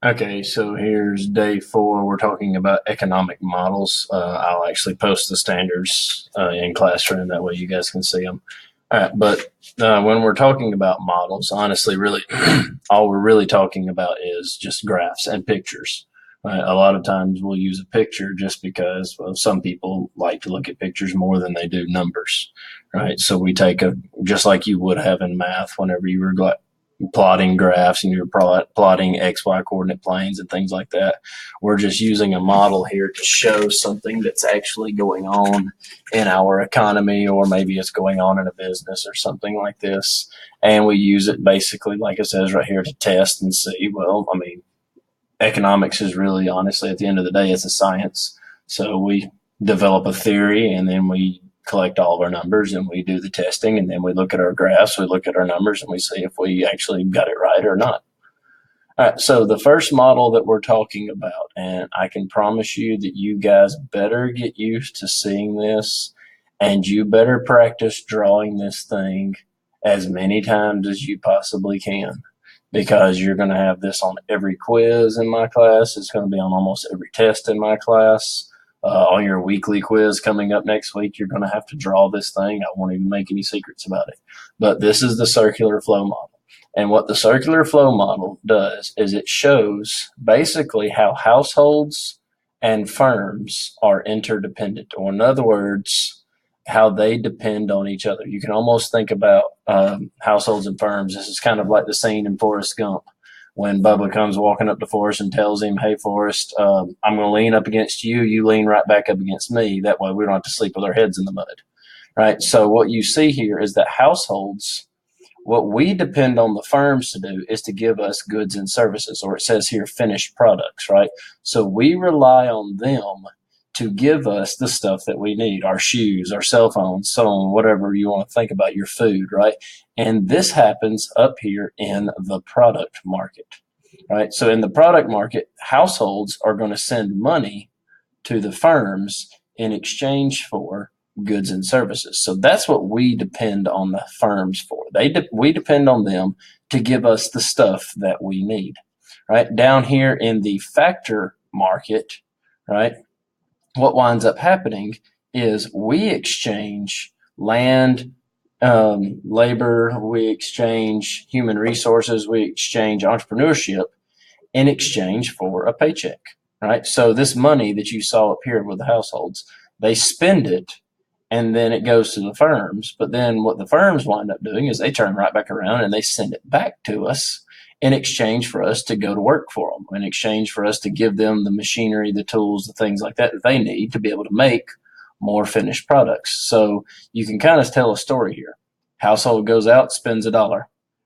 Okay, so here's day four. We're talking about economic models. I'll actually post the standards in Classroom. That way you guys can see them. All right, but when we're talking about models, honestly, really, all we're really talking about is just graphs and pictures. Right? A lot of times we'll use a picture just because some people like to look at pictures more than they do numbers. Right? So we take just like you would have in math whenever you were plotting graphs and you're plotting XY coordinate planes and things like that. We're just using a model here to show something that's actually going on in our economy, or maybe it's going on in a business or something like this. And we use it basically, like it says right here, to test and see. Well, I mean, economics is really, honestly, at the end of the day, it's a science. So we develop a theory and then we collect all of our numbers and we do the testing, and then we look at our graphs, we look at our numbers, and we see if we actually got it right or not. All right, so the first model that we're talking about, and I can promise you that you guys better get used to seeing this, and you better practice drawing this thing as many times as you possibly can, because you're going to have this on every quiz in my class. It's going to be on almost every test in my class. On your weekly quiz coming up next week, you're going to have to draw this thing. I won't even make any secrets about it. But this is the circular flow model. And what the circular flow model does is it shows basically how households and firms are interdependent, or in other words, how they depend on each other. You can almost think about households and firms. This is kind of like the scene in Forrest Gump when Bubba comes walking up to Forrest and tells him, "Hey, Forrest, I'm going to lean up against you. You lean right back up against me. That way we don't have to sleep with our heads in the mud." Right? So what you see here is that households, what we depend on the firms to do is to give us goods and services, or it says here finished products, right? So we rely on them to give us the stuff that we need, our shoes, our cell phones, so on, whatever you want to think about, your food, right? And this happens up here in the product market, right? So in the product market, households are going to send money to the firms in exchange for goods and services. So that's what we depend on the firms for. We depend on them to give us the stuff that we need. Right down here in the factor market, right, what winds up happening is we exchange land, labor, we exchange human resources, we exchange entrepreneurship in exchange for a paycheck, right? So this money that you saw up here with the households, they spend it and then it goes to the firms. But then what the firms wind up doing is they turn right back around and they send it back to us in exchange for us to go to work for them, in exchange for us to give them the machinery, the tools, the things like that that they need to be able to make more finished products. So you can kind of tell a story here. Household goes out, spends $1,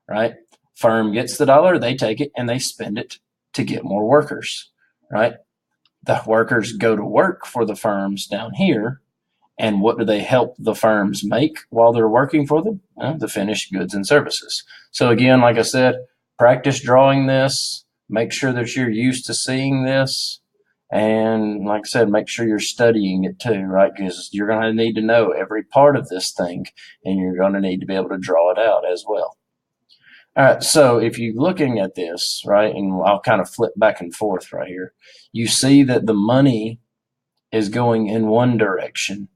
right? Firm gets the dollar, they take it and they spend it to get more workers, right? The workers go to work for the firms down here. And what do they help the firms make while they're working for them? The finished goods and services. So again, like I said, practice drawing this, make sure that you're used to seeing this. And like I said, make sure you're studying it too, right? Because you're going to need to know every part of this thing and you're going to need to be able to draw it out as well. All right, so if you're looking at this, right, and I'll kind of flip back and forth right here, you see that the money is going in one direction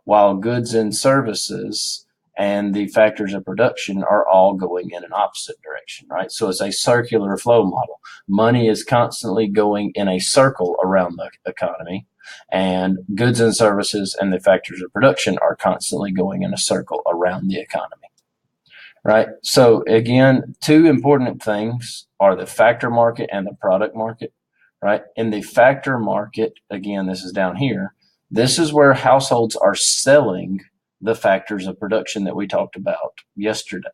while goods and services and the factors of production are all going in an opposite direction, right? So it's a circular flow model. Money is constantly going in a circle around the economy, and goods and services and the factors of production are constantly going in a circle around the economy. Right. So again, two important things are the factor market and the product market. Right. In the factor market, again, this is down here. This is where households are selling the factors of production that we talked about yesterday.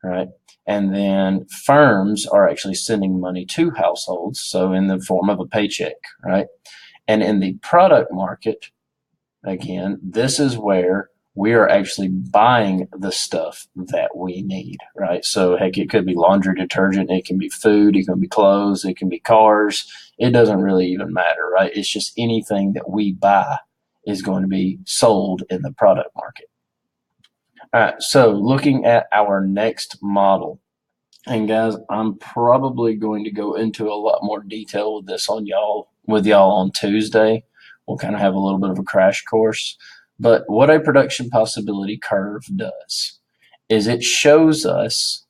Right. And then firms are actually sending money to households, so in the form of a paycheck. Right. And in the product market, again, this is where we are actually buying the stuff that we need, right? So heck, it could be laundry detergent, it can be food, it can be clothes, it can be cars. It doesn't really even matter, right? It's just anything that we buy is going to be sold in the product market. All right, so looking at our next model, And guys, I'm probably going to go into a lot more detail with y'all on Tuesday. We'll kind of have a little bit of a crash course. But what a production possibility curve does is it shows us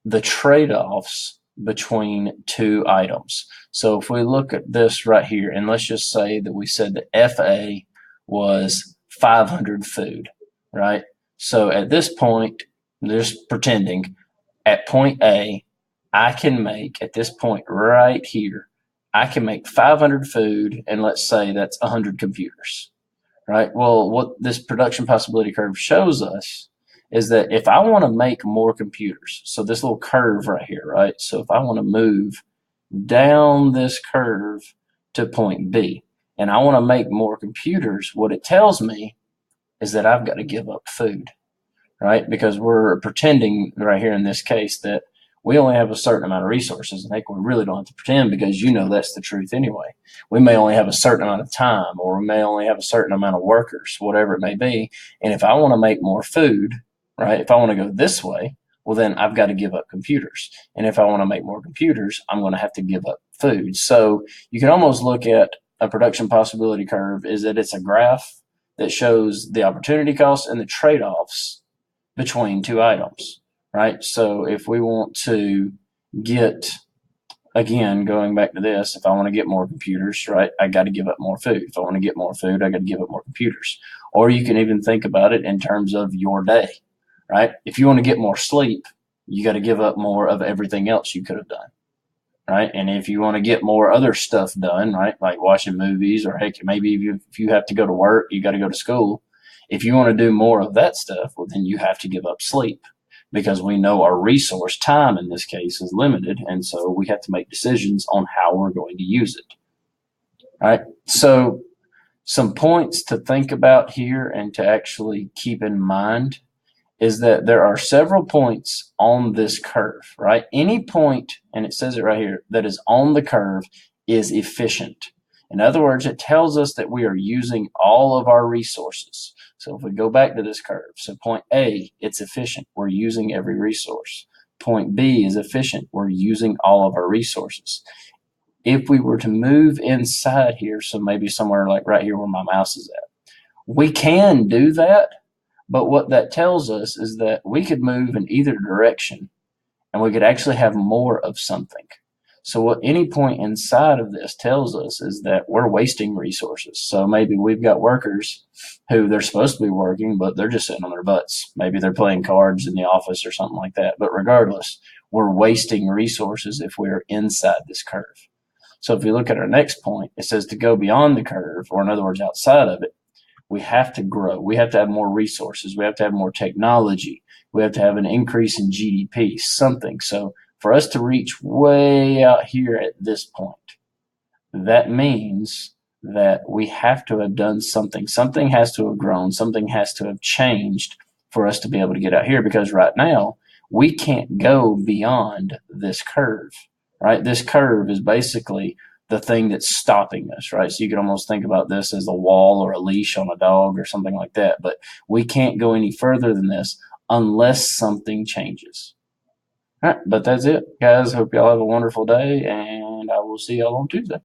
the trade-offs between two items. So if we look at this right here, and let's just say that we said that FA was 500 food, right? So at this point, just pretending, at point A, I can make, at this point right here, I can make 500 food, and let's say that's 100 computers, right? Well, what this production possibility curve shows us is that if I want to make more computers, so this little curve right here, right? So if I want to move down this curve to point B and I want to make more computers, what it tells me is that I've got to give up food, right? Because we're pretending right here in this case that we only have a certain amount of resources. And we really don't have to pretend because that's the truth anyway. We may only have a certain amount of time, or we may only have a certain amount of workers, whatever it may be. And if I want to make more food, right, if I want to go this way, well, then I've got to give up computers. And if I want to make more computers, I'm going to have to give up food. So you can almost look at a production possibility curve is that it's a graph that shows the opportunity costs and the trade-offs between two items, right? So if we want to get, again, going back to this, if I want to get more computers, right, I got to give up more food. If I want to get more food, I got to give up more computers. Or you can even think about it in terms of your day, right? If you want to get more sleep, you got to give up more of everything else you could have done, right? And if you want to get more other stuff done, right, like watching movies, or heck, maybe if you have to go to work, you got to go to school. If you want to do more of that stuff, well, then you have to give up sleep, because we know our resource time in this case is limited. And so we have to make decisions on how we're going to use it. All right. So some points to think about here and to actually keep in mind is that there are several points on this curve, right? Any point, and it says it right here, that is on the curve is efficient. In other words, it tells us that we are using all of our resources. So if we go back to this curve, so point A, it's efficient. We're using every resource. Point B is efficient. We're using all of our resources. If we were to move inside here, so maybe somewhere like right here where my mouse is at, we can do that, but what that tells us is that we could move in either direction and we could actually have more of something. So what any point inside of this tells us is that we're wasting resources. So maybe we've got workers who they're supposed to be working, but they're just sitting on their butts. Maybe they're playing cards in the office or something like that. But regardless, we're wasting resources if we're inside this curve. So if we look at our next point, it says to go beyond the curve, or in other words, outside of it, we have to grow. We have to have more resources. We have to have more technology. We have to have an increase in GDP, something. So for us to reach way out here at this point, that means that we have to have done something. Something has to have grown. Something has to have changed for us to be able to get out here, because right now we can't go beyond this curve, right? This curve is basically the thing that's stopping us, right? So you can almost think about this as a wall or a leash on a dog or something like that. But we can't go any further than this unless something changes. All right, but that's it, guys. Hope y'all have a wonderful day, and I will see y'all on Tuesday.